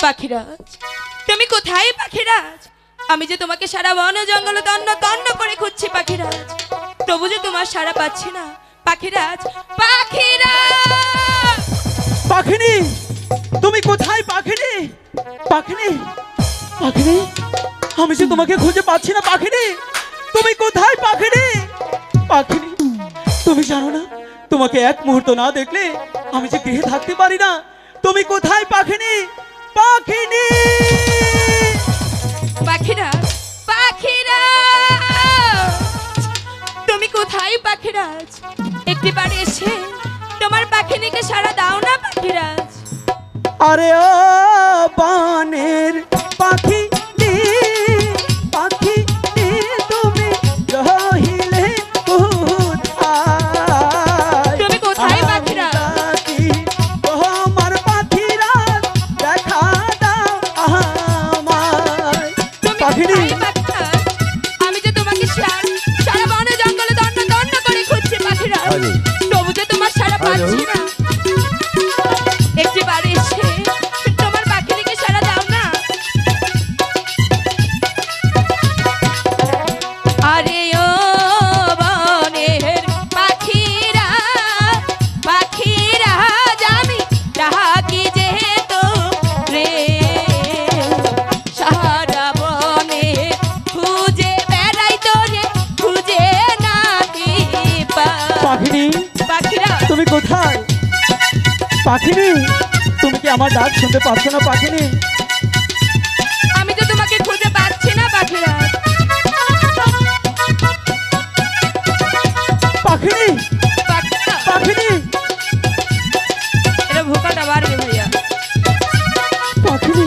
পাখিরাজ, তুমি কোথায় পাখিরাজ? আমি যে তোমাকে সারা বন জঙ্গল তন্ন তন্ন করে খুঁজছি পাখিরাজ, তবু যে তোমার সারা পাচ্ছি না পাখিরাজ। পাখিরাজ, পাখিনি, তুমি কোথায় পাখিনি? পাখিনি, পাখিনি, আমি যে তোমাকে খুঁজে পাচ্ছি না পাখিনি। তুমি কোথায় পাখিনি? পাখিনি, তুমি জানো না তোমাকে এক মুহূর্ত না দেখলে আমি যে গৃহে থাকতে পারি না। তুমি কোথায় পাখিনি? পাখিনি, পাখিরাজ, পাখিরাজ, তুমি কোথায় পাখিরাজ? একটি বাড়ি এসে তোমার পাখিনিকে সারা দাও না পাখিরাজ। আরে ও বানের পাখি পাখি, তুমি রহিলে কোথায়? তুমি কোথায় পাখিরাজ? তোমার পাখিরা দেখা দাও আমায়। তুমি পাখিনি, কোথায় পাখিরাজ? আমি যে তোমাকে সারা বনে জঙ্গলে দণ্ড দণ্ড করে খুঁজছি পাখিরাজ, তবু যে তোমার সারা পাচ্ছি না। একটি বাড়ি এসে তোমার পাখিনিকে সারা দাও না। আরে ও বনের পাখিরা, পাখিরা, আমি ডাকি যে তো রে, সারা বনে খুঁজে বেড়াই তোরে, খুঁজে নাহি পাই। পাখিনি, পাখিরা, তুমি কোথায়? পাখিনি, তুমি কি আমার ডাক শুনতে পাচ্ছ না? পাখিনি, আমি তো তোমাকে খুঁজে পাচ্ছি না পাখিরা। পাখিনি, পাখিরা, পাখিনি, এটা ভোকাটা বাড়বে ভাইয়া। পাখিনি,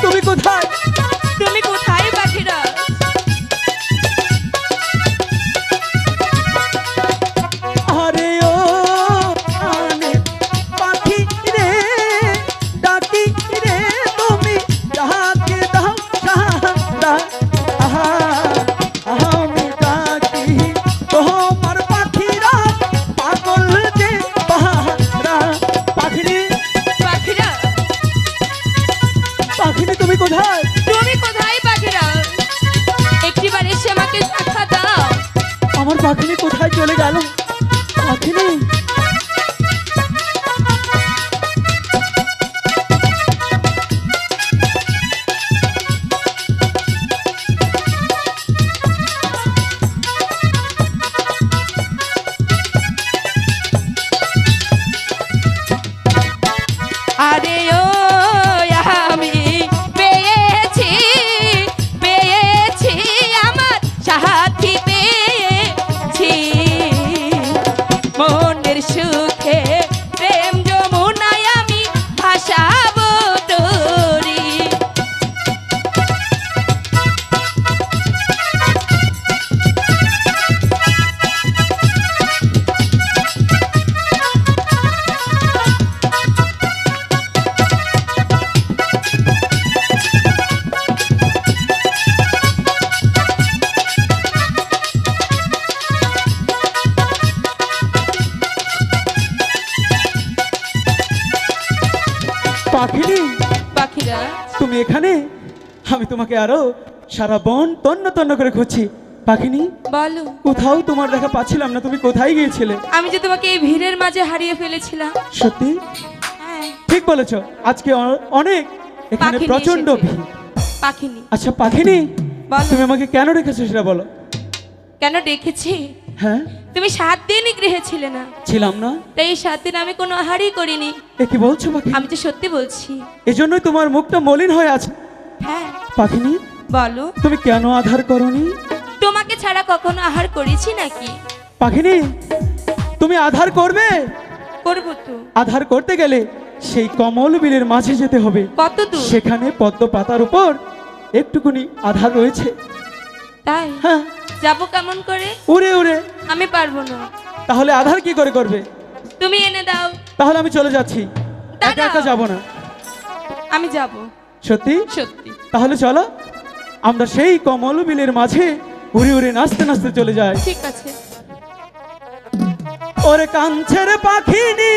তুমি কোথায়? তুমি কোথায় পাখিরা? আরে ও আনে পাখি রে, ডাকি রে, তুমি ডাকে দাও সাদা। আহা, আমি ডাকি তোমার পাখিরা, পাগল যে পাহারা। পাখিনি, পাখিরা, পাখিনি, তুমি কোথায়? তুমি কোথায় পাখিরা? একটিবার এসে আমাকে দেখা দাও। আমার পাখিনি কোথায় চলে গেল? পাখিনি, আরে ও আমি পেয়েছি, পেয়েছি আমার সাথী পেয়েছি, মনের সুখে প্রেম যমুনায় আমি ভাসাবো তোরি। পাখিনি, পাখিরা, তুমি এখানে? আমি তোমাকে আরো সারা বন তন্ন তন্ন করে খুঁজছি। পাখিনি, বলো। কোথাও তোমার দেখা পাচ্ছিলাম না। তুমি কোথায় গিয়েছিলে? আমি যে তোমাকে এই ভিড়ের মাঝে হারিয়ে ফেলেছিলাম। সত্যি? হ্যাঁ, ঠিক বলেছো, আজকে অনেক এখানে পাখিনি প্রচন্ড এসেছে। ভিড়। পাখিনি, আচ্ছা পাখিনি, বলো। তুমি আমাকে কেন রেখেছো সেটা বলো। কেন ডেকেছি? হ্যাঁ, তুমি 7 দিনই গৃহে ছিলে না, ছিলাম না। তাই এই 7 দিন আমি কোনো আহারই করিনি। এ কি বলছো পাখি? আমি তো সত্যি বলছি। এজন্যই তোমার মুখটা মলিন হয়ে আছে। হ্যাঁ, পাখিনি, বলো। তুমি কেন আধার করনি? তোমাকে ছাড়া কখনো আহার করেছি নাকি? পাখিনি, তুমি আধার করবে? করবো তো। আধার করতে গেলে সেই কমল বিলের মাঝে যেতে হবে। কত দূর? সেখানে পদ্ম পাতার উপর একটুকুনি আধার রয়েছে। তাই? হ্যাঁ, যাবো কেমন করে? উড়ে উড়ে। আমি পারবো না। তাহলে আধার কি করে করবে? তুমি এনে দাও। তাহলে আমি চলে যাচ্ছি, একা দাঁড়াও। একা যাব না। আমি যাব। সত্যি? সত্যি। তাহলে চলো আমরা সেই কমল বিলের মাঝে উড়ে উড়ে নাচতে নাচতে চলে যাই। ঠিক আছে। ওরে কাঞ্চের পাখিনি